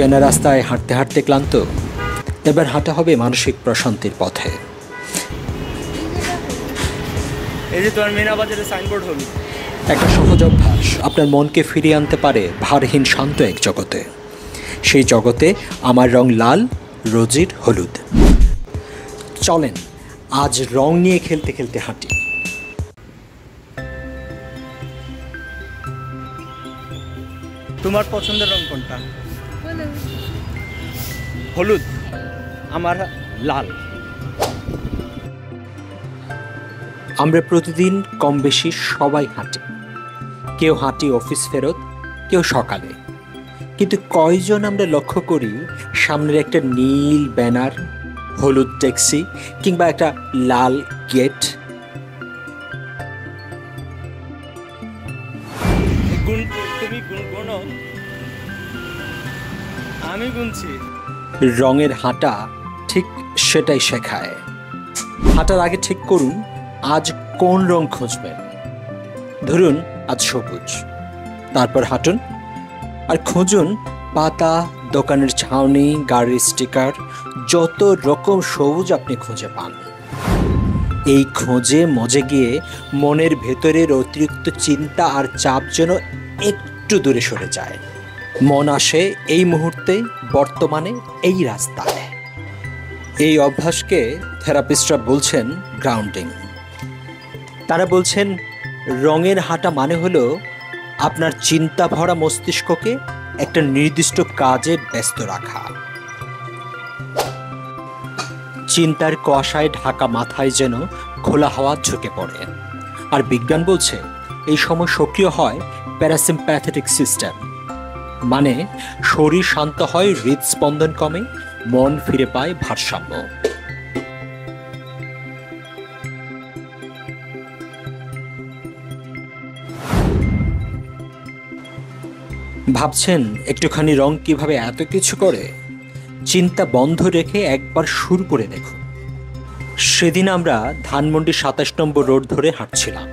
চেনা রাস্তায় হাঁটতে হাঁটতে ক্লান্ত, এবার হাঁটা হবে মানসিক প্রশান্তির পথে। এই যে তোমার মিনা বাজারের সাইনবোর্ড হল, একটা সহজ অভ্যাস আপনার মনকে ফিরিয়ে আনতে পারে ভারহীন শান্ত এক জগতে। সেই জগতে আমার রং লাল, রোজির হলুদ। চলেন আজ রং নিয়ে খেলতে খেলতে হাঁটি। তোমার পছন্দের রং কোনটা? হলুদ। আমার লাল। আমরা প্রতিদিন কম বেশি সবাই হাঁটি। কেউ হাঁটি অফিস ফেরত, কেউ সকালে। কিন্তু কয়জন আমরা লক্ষ্য করি সামনের একটা নীল ব্যানার, হলুদ ট্যাক্সি কিংবা একটা লাল গেট? তুমি গুনো, আমি গুনছি। রঙের হাঁটা ঠিক সেটাই শেখায়। হাঁটার আগে ঠিক করুন আজ কোন রং খুঁজবেন। ধরুন আজ সবুজ, তারপর হাঁটুন আর খুঁজুন পাতা, দোকানের ছাউনি, গাড়ির স্টিকার, যত রকম সবুজ আপনি খুঁজে পান। এই খোঁজে মজে গিয়ে মনের ভেতরের অতিরিক্ত চিন্তা আর চাপ যেন একটু দূরে সরে যায়। মন আসে এই মুহূর্তে, বর্তমানে, এই রাস্তায়। এই অভ্যাসকে থেরাপিস্টরা বলছেন গ্রাউন্ডিং। তারা বলছেন রঙের হাঁটা মানে হলো আপনার চিন্তা ভরা মস্তিষ্ককে একটা নির্দিষ্ট কাজে ব্যস্ত রাখা। চিন্তার কুয়াশায় ঢাকা মাথায় যেন খোলা হাওয়া ঝুঁকে পড়ে। আর বিজ্ঞান বলছে এই সময় সক্রিয় হয় প্যারাসিম্প্যাথেটিক সিস্টেম, মানে শরীর শান্ত হয়, হৃদস্পন্দন কমে, মন ফিরে পায় ভারসাম্য। ভাবছেন একটুখানি রং কিভাবে এত কিছু করে? চিন্তা বন্ধ রেখে একবার শুরু করে দেখুন। সেদিন আমরা ধানমন্ডি ২৭ নম্বর রোড ধরে হাঁটছিলাম।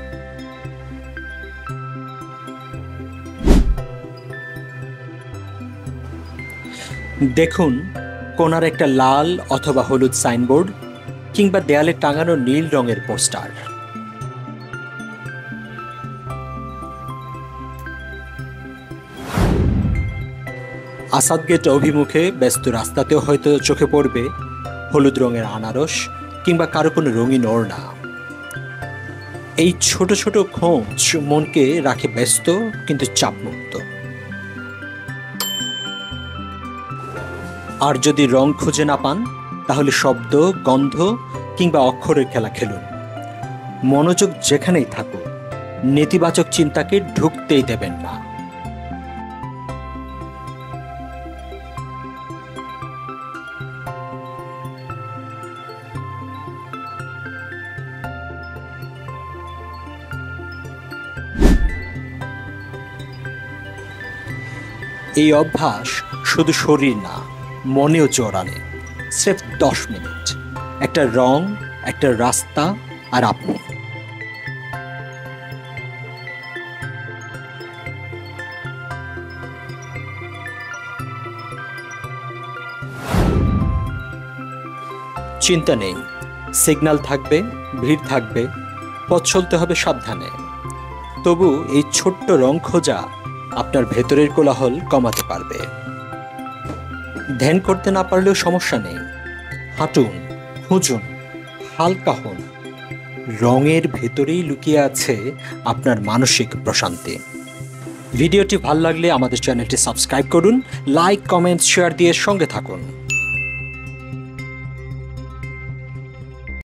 দেখুন কোনার একটা লাল অথবা হলুদ সাইনবোর্ড কিংবা দেয়ালে টাঙানো নীল রঙের পোস্টার। আসাদ গেট অভিমুখে ব্যস্ত রাস্তাতেও হয়তো চোখে পড়বে হলুদ রঙের আনারস কিংবা কারো কোনো রঙিন ওড়না। এই ছোট ছোট খোঁজ মনকে রাখে ব্যস্ত কিন্তু চাপমুক্ত। আর যদি রং খুঁজে না পান, তাহলে শব্দ, গন্ধ কিংবা অক্ষরের খেলা খেলুন। মনোযোগ যেখানেই থাকুক, নেতিবাচক চিন্তাকে ঢুকতেই দেবেন না। এই অভ্যাস শুধু শরীর না, মনেও জোর আনে। সির্ফ 10 মিনিট, একটা রং, একটা রাস্তা আর আপনি। চিন্তা নেই, সিগন্যাল থাকবে, ভিড় থাকবে, পথ চলতে হবে সাবধানে। তবু এই ছোট্ট রং খোঁজা আপনার ভেতরের কোলাহল কমাতে পারবে। ধ্যান করতে না পারলেও সমস্যা নেই, হাঁটুন, খুঁজুন, হালকা হন। রঙের ভেতরেই লুকিয়ে আছে আপনার মানসিক প্রশান্তি। ভিডিওটি ভালো লাগলে আমাদের চ্যানেলটি সাবস্ক্রাইব করুন, লাইক, কমেন্ট, শেয়ার দিয়ে সঙ্গে থাকুন।